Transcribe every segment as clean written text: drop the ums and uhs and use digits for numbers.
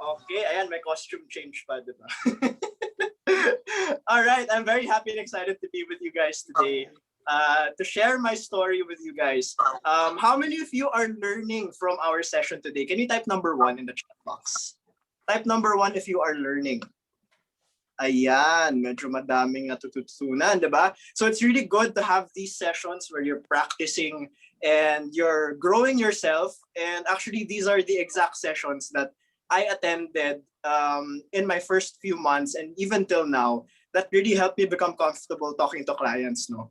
Okay, ayan, may costume change pa, di ba? All right, I'm very happy and excited to be with you guys today. To share my story with you guys. How many of you are learning from our session today? Can you type number 1 in the chat box? Type number 1 if you are learning. Ayan, medyo madaming natututunan, di ba? So it's really good to have these sessions where you're practicing and you're growing yourself. And actually, these are the exact sessions that I attended in my first few months and even till now. That really helped me become comfortable talking to clients. No,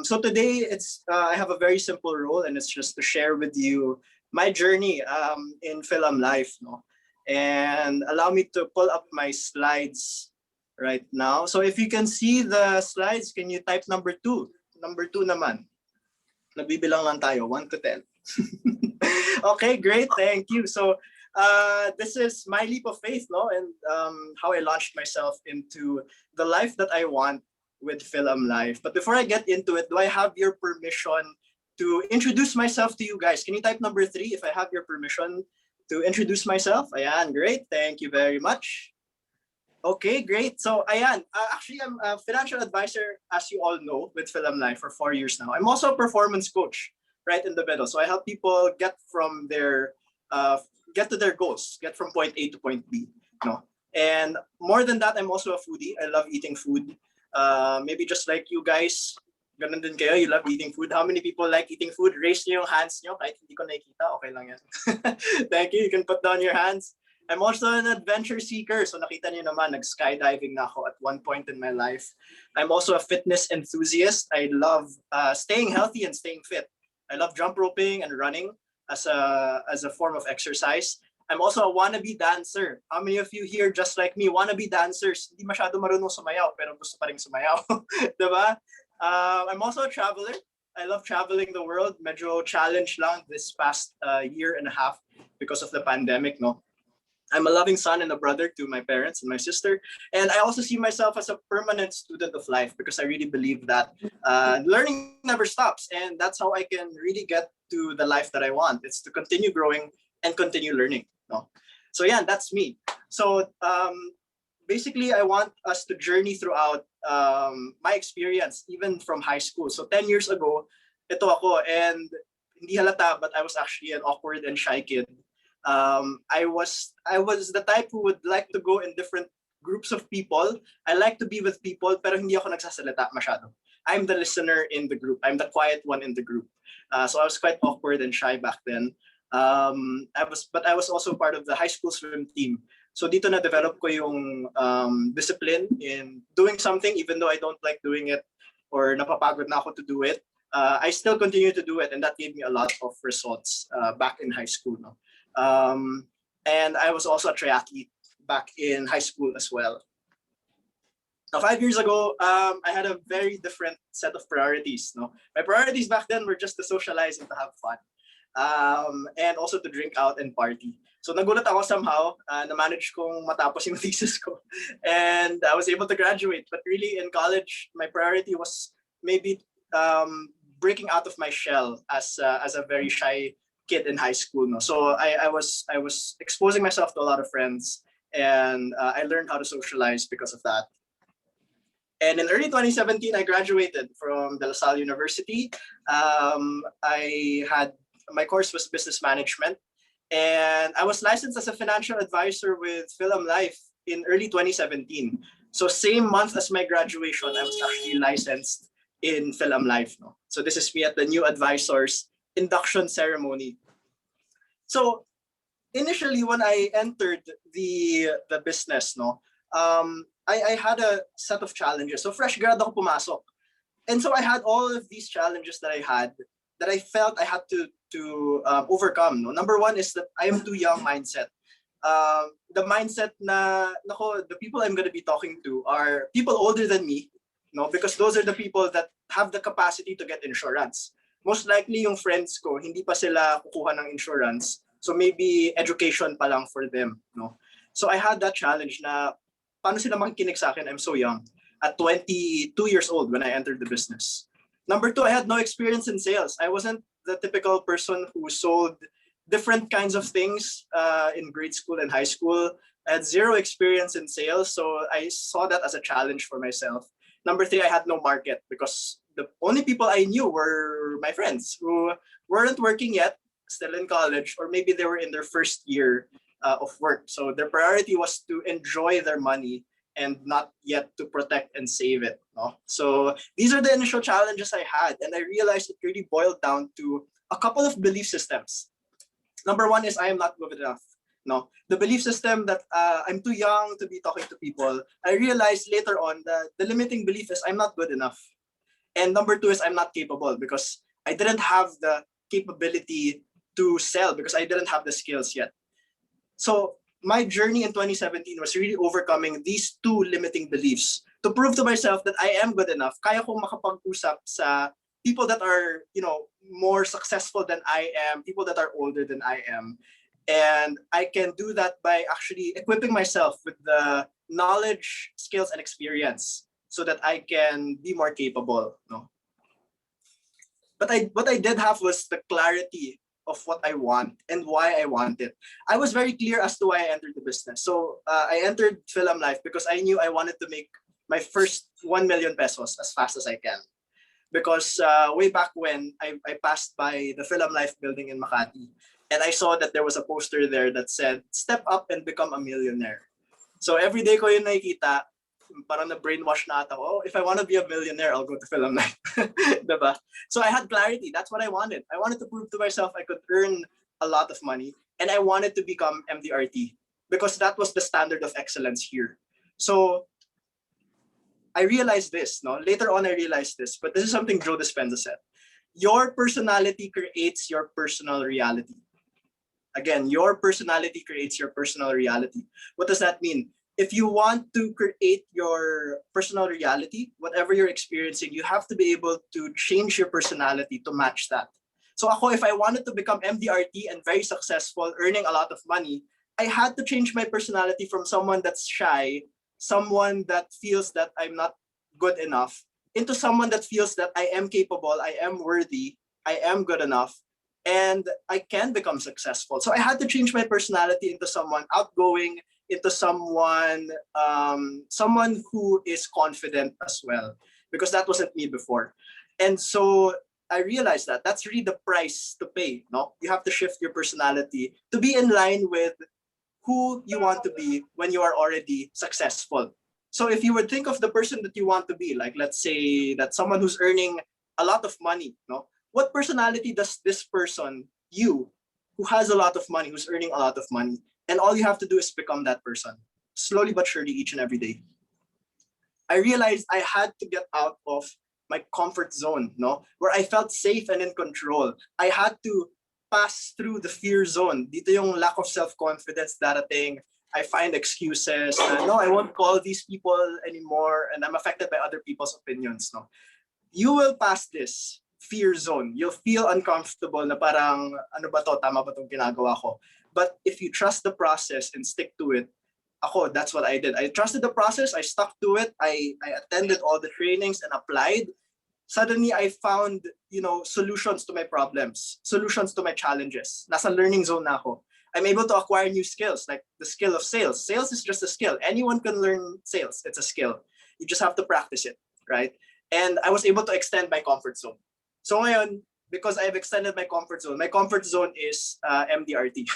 so today I have a very simple role, and it's just to share with you my journey in Philam Life. No, and allow me to pull up my slides right now. So if you can see the slides, can you type number 2? Number 2 naman. Nagbibilang lang tayo, 1 to 10. Okay, great, thank you. So this is my leap of faith, no, and how I launched myself into the life that I want with Philam Life. But before I get into it, do I have your permission to introduce myself to you guys? Can you type number 3 if I have your permission to introduce myself? Ayan, great, thank you very much. Okay, great. So, ayan, actually, I'm a financial advisor, as you all know, with Philam Life for 4 years now. I'm also a performance coach, right in the middle. So I help people get from get to their goals, get from point A to point B. No, and more than that, I'm also a foodie. I love eating food. Maybe just like you guys, ganun din kayo, you love eating food. How many people like eating food? Raise niyo yung hands niyo, kahit hindi ko nakikita, okay lang yan. Thank you. You can put down your hands. I'm also an adventure seeker. So nakita niyo naman, nag-skydiving na ako at one point in my life. I'm also a fitness enthusiast. I love staying healthy and staying fit. I love jump roping and running as a form of exercise. I'm also a wannabe dancer. How many of you here, just like me, wannabe dancers? Hindi masyado marunong sumayaw, pero gusto pa rin sumayaw. Diba? I'm also a traveler. I love traveling the world. Medyo challenge lang this past year and a half because of the pandemic, no? I'm a loving son and a brother to my parents and my sister. And I also see myself as a permanent student of life because I really believe that learning never stops. And that's how I can really get to the life that I want. It's to continue growing and continue learning. No? So yeah, that's me. So basically, I want us to journey throughout my experience, even from high school. So 10 years ago, ito ako. And hindi halata, but I was actually an awkward and shy kid. I was the type who would like to go in different groups of people. I like to be with people, pero hindi ako nagsasalita masyado. I'm the listener in the group. I'm the quiet one in the group. So I was quite awkward and shy back then. But I was also part of the high school swim team. So dito na-develop ko yung discipline in doing something, even though I don't like doing it or napapagod na ako to do it. I still continue to do it, and that gave me a lot of results back in high school. No? And I was also a triathlete back in high school as well. Now, 5 years ago, I had a very different set of priorities. No, my priorities back then were just to socialize and to have fun, and also to drink out and party. So nagulat ako somehow, na-manage kong matapos yung thesis ko, and I was able to graduate. But really, in college, my priority was maybe breaking out of my shell as a very shy kid in high school. No? So I was exposing myself to a lot of friends, and I learned how to socialize because of that. And in early 2017, I graduated from De La Salle University. My course was business management, and I was licensed as a financial advisor with Philam Life in early 2017. So same month as my graduation, I was actually licensed in Philam Life. No? So this is me at the new advisors induction ceremony. So initially, when I entered the business, no, I had a set of challenges. So fresh grad ako pumasok, and so I had all of these challenges that I felt I had to overcome. No, number one is that I am too young mindset. The mindset na the people I'm going to be talking to are people older than me. No, because those are the people that have the capacity to get insurance. Most likely yung friends ko, hindi pa sila kukuha ng insurance. So maybe education pa lang for them. No? So I had that challenge na paano sila makikinig sa akin? I'm so young. At 22 years old when I entered the business. Number two, I had no experience in sales. I wasn't the typical person who sold different kinds of things in grade school and high school. I had zero experience in sales, so I saw that as a challenge for myself. Number three, I had no market because the only people I knew were my friends who weren't working yet, still in college, or maybe they were in their first year of work. So their priority was to enjoy their money and not yet to protect and save it. No? So these are the initial challenges I had, and I realized it really boiled down to a couple of belief systems. Number one is I am not good enough. No, the belief system that I'm too young to be talking to people. I realized later on that the limiting belief is I'm not good enough. And number two is I'm not capable because I didn't have the capability to sell because I didn't have the skills yet. So my journey in 2017 was really overcoming these two limiting beliefs to prove to myself that I am good enough. Kaya kong makapag-usap sa people that are, more successful than I am, people that are older than I am. And I can do that by actually equipping myself with the knowledge, skills, and experience so that I can be more capable. No? But what I did have was the clarity of what I want and why I want it. I was very clear as to why I entered the business. So I entered Philam Life because I knew I wanted to make my first 1 million pesos as fast as I can. Because way back when, I passed by the Philam Life building in Makati, and I saw that there was a poster there that said, "Step up and become a millionaire." So every day ko yun nakikita, parang na-brainwash na ata ko, if I want to be a millionaire, I'll go to Philam Life. Diba? So I had clarity. That's what I wanted. I wanted to prove to myself I could earn a lot of money, and I wanted to become MDRT because that was the standard of excellence here. So I realized this, no? Later on, I realized this, but this is something Joe Dispenza said. Your personality creates your personal reality. Again, your personality creates your personal reality. What does that mean? If you want to create your personal reality, whatever you're experiencing, you have to be able to change your personality to match that. So ako, if I wanted to become MDRT and very successful, earning a lot of money, I had to change my personality from someone that's shy, someone that feels that I'm not good enough, into someone that feels that I am capable, I am worthy, I am good enough, and I can become successful. So I had to change my personality into someone outgoing, into someone someone who is confident as well, because that wasn't me before. And so I realized that that's really the price to pay. No, you have to shift your personality to be in line with who you want to be when you are already successful. So if you would think of the person that you want to be, like let's say that someone who's earning a lot of money, no? What personality does this person, you, who has a lot of money, who's earning a lot of money, and all you have to do is become that person, slowly but surely, each and every day. I realized I had to get out of my comfort zone, no, where I felt safe and in control. I had to pass through the fear zone. Dito yung lack of self-confidence darating. I find excuses. No, I won't call these people anymore, and I'm affected by other people's opinions. No, you will pass this fear zone. You'll feel uncomfortable na parang, ano ba to, tama ba tong ginagawa ko? But if you trust the process and stick to it, ako, that's what I did. I trusted the process, I stuck to it, I attended all the trainings and applied. Suddenly, I found, solutions to my problems, solutions to my challenges. Nasa learning zone na ako. I'm able to acquire new skills, like the skill of sales. Sales is just a skill. Anyone can learn sales. It's a skill. You just have to practice it, right? And I was able to extend my comfort zone. So ngayon, because I've extended my comfort zone is MDRT.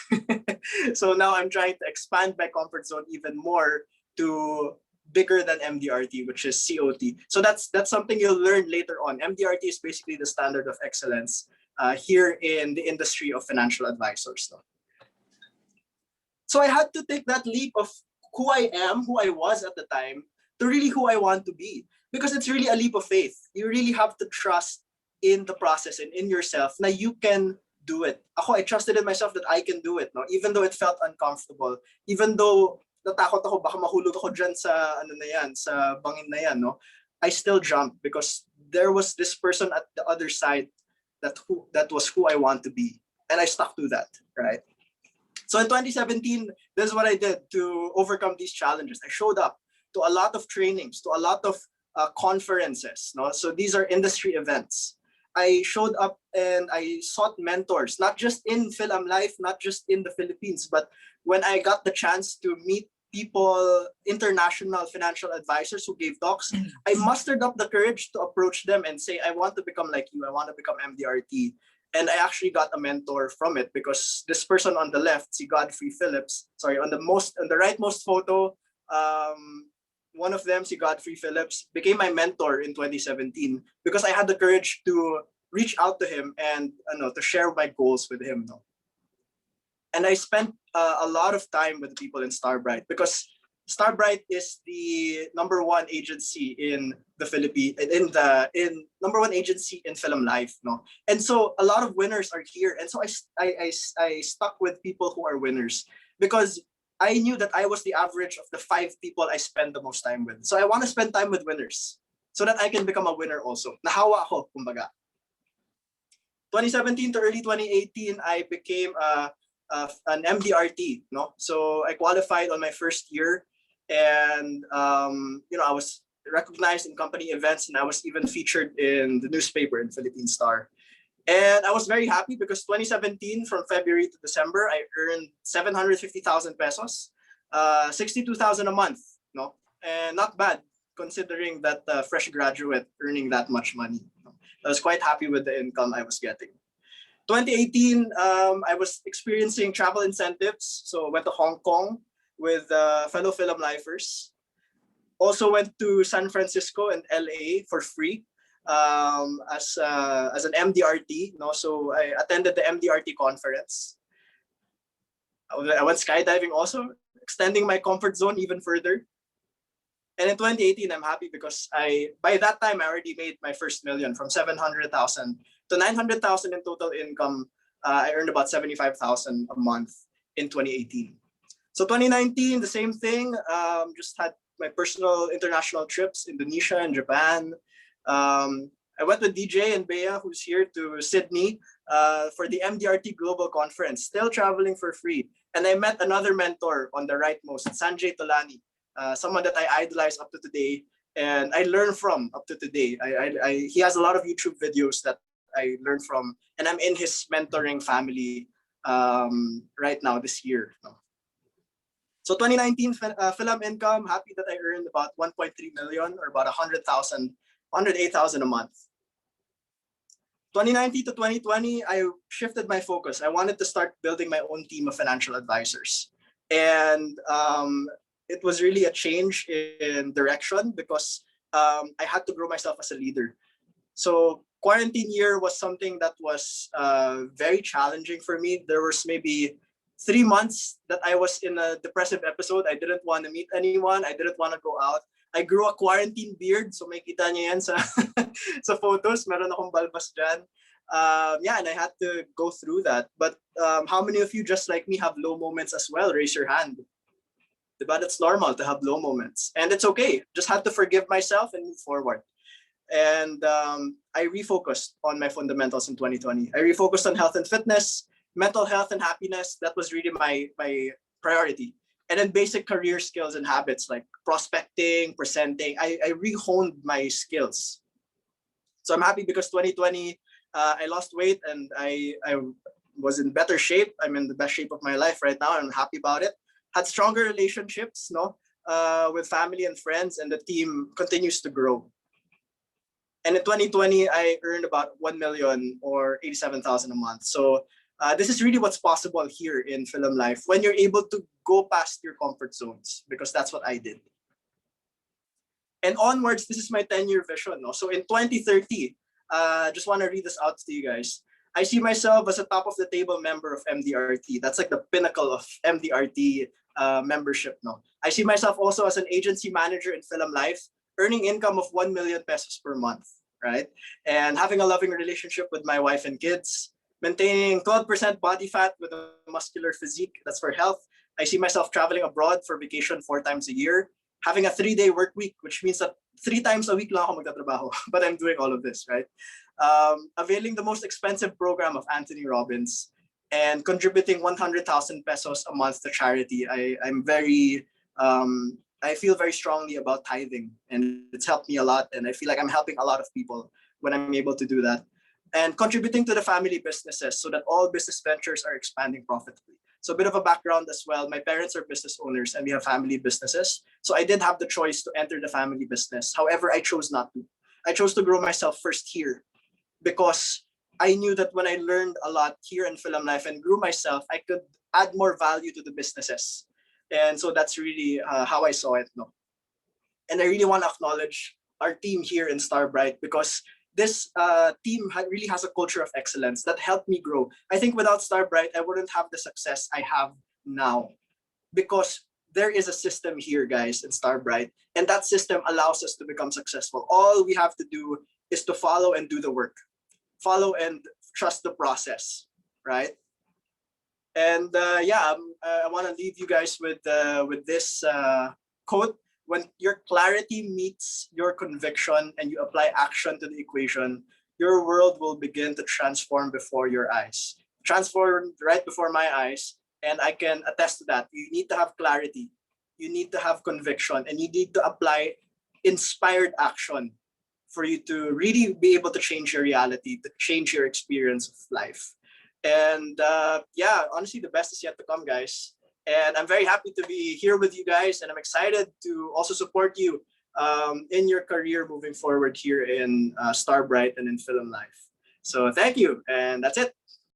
So now I'm trying to expand my comfort zone even more to bigger than MDRT, which is COT. So that's something you'll learn later on. MDRT is basically the standard of excellence here in the industry of financial advisors. So I had to take that leap of who I am, who I was at the time, to really who I want to be. Because it's really a leap of faith. You really have to trust in the process and in yourself na you can do it. Ako, I trusted in myself that I can do it, no? Even though it felt uncomfortable, even though natakot ako, baka mahulog ako dyan sa, sa bangin na yan, no? I still jumped because there was this person at the other side that was who I want to be. And I stuck to that, right? So in 2017, this is what I did to overcome these challenges. I showed up to a lot of trainings, to a lot of conferences, no? So these are industry events. I showed up and I sought mentors, not just in Philam Life, not just in the Philippines, but when I got the chance to meet people, international financial advisors who gave talks, I mustered up the courage to approach them and say, I want to become like you. I want to become MDRT. And I actually got a mentor from it, because this person on the left, si Godfrey Phillips, sorry, on the rightmost photo, one of them, si Godfrey Phillips, became my mentor in 2017 because I had the courage to reach out to him and to share my goals with him. No? And I spent a lot of time with the people in Starbright, because Starbright is the #1 agency in the Philippines, in #1 agency in Philam Life, no. And so a lot of winners are here, and so I stuck with people who are winners, because I knew that I was the average of the 5 people I spend the most time with. So I want to spend time with winners, so that I can become a winner also. Nahawa ako, kumbaga. 2017 to early 2018, I became an MDRT, no. So I qualified on my first year. And I was recognized in company events, and I was even featured in the newspaper in Philippine Star. And I was very happy because 2017, from February to December, I earned 750,000 pesos, 62,000 a month, no, and not bad considering that fresh graduate earning that much money. I was quite happy with the income I was getting. 2018, I was experiencing travel incentives, so I went to Hong Kong with fellow Philam Lifers. Also went to San Francisco and LA for free as an MDRT. No? So I attended the MDRT conference. I went skydiving also, extending my comfort zone even further. And in 2018, I'm happy because by that time, I already made my first million, from 700,000 to 900,000 in total income. I earned about 75,000 a month in 2018. So 2019, the same thing, just had my personal international trips, Indonesia and Japan. I went with DJ and Bea, who's here, to Sydney for the MDRT Global Conference, still traveling for free. And I met another mentor on the rightmost, Sanjay Tolani, someone that I idolize up to today, and I learn from up to today. He has a lot of YouTube videos that I learn from, and I'm in his mentoring family right now this year. So 2019 Philam income, happy that I earned about 1.3 million, or about 100,000, 108,000 a month. 2019 to 2020, I shifted my focus. I wanted to start building my own team of financial advisors. And it was really a change in direction, because I had to grow myself as a leader. So quarantine year was something that was very challenging for me. There was maybe 3 months that I was in a depressive episode. I didn't want to meet anyone. I didn't want to go out. I grew a quarantine beard. So may kita niyo yan sa, sa photos. Meron akong balbas dyan. And I had to go through that. But how many of you, just like me, have low moments as well? Raise your hand. But it's normal to have low moments. And it's okay. Just have to forgive myself and move forward. And I refocused on my fundamentals in 2020. I refocused on health and fitness, mental health and happiness. That was really my priority. And then basic career skills and habits like prospecting, presenting. I re-honed my skills. So I'm happy because 2020, I lost weight and I was in better shape. I'm in the best shape of my life right now. I'm happy about it. Had stronger relationships, with family and friends, and the team continues to grow. And in 2020, I earned about 1 million, or 87,000 a month. So this is really what's possible here in Philam Life when you're able to go past your comfort zones, because that's what I did. And onwards, this is my 10-year vision. So in 2030, just want to read this out to you guys. I see myself as a top of the table member of MDRT. That's like the pinnacle of MDRT membership. I see myself also as an agency manager in Philam Life, earning income of 1 million pesos per month, right? And having a loving relationship with my wife and kids, maintaining 12% body fat with a muscular physique. That's for health. I see myself traveling abroad for vacation 4 times a year, having a 3-day work week, which means that 3 times a week lang ako magtatrabaho, but I'm doing all of this, right? Availing the most expensive program of Anthony Robbins, and contributing 100,000 pesos a month to charity. I feel very strongly about tithing, and it's helped me a lot. And I feel like I'm helping a lot of people when I'm able to do that. and contributing to the family businesses so that all business ventures are expanding profitably. So a bit of a background as well. My parents are business owners and we have family businesses. So I did have the choice to enter the family business. However, I chose not to. I chose to grow myself first here because I knew that when I learned a lot here in Philam Life and grew myself, I could add more value to the businesses. And so that's really how I saw it. No? And I really want to acknowledge our team here in Starbright because this team really has a culture of excellence that helped me grow. I think without Starbright, I wouldn't have the success I have now because there is a system here, guys, in Starbright, and that system allows us to become successful. All we have to do is to follow and do the work, follow and trust the process, right? And I want to leave you guys with this quote. When your clarity meets your conviction and you apply action to the equation, your world will begin to transform before your eyes. Transform right before my eyes. And I can attest to that. You need to have clarity. You need to have conviction. And you need to apply inspired action for you to really be able to change your reality, to change your experience of life. And honestly, the best is yet to come, guys. And I'm very happy to be here with you guys, and I'm excited to also support you in your career moving forward here in Starbright and in Philam Life. So thank you, and that's it.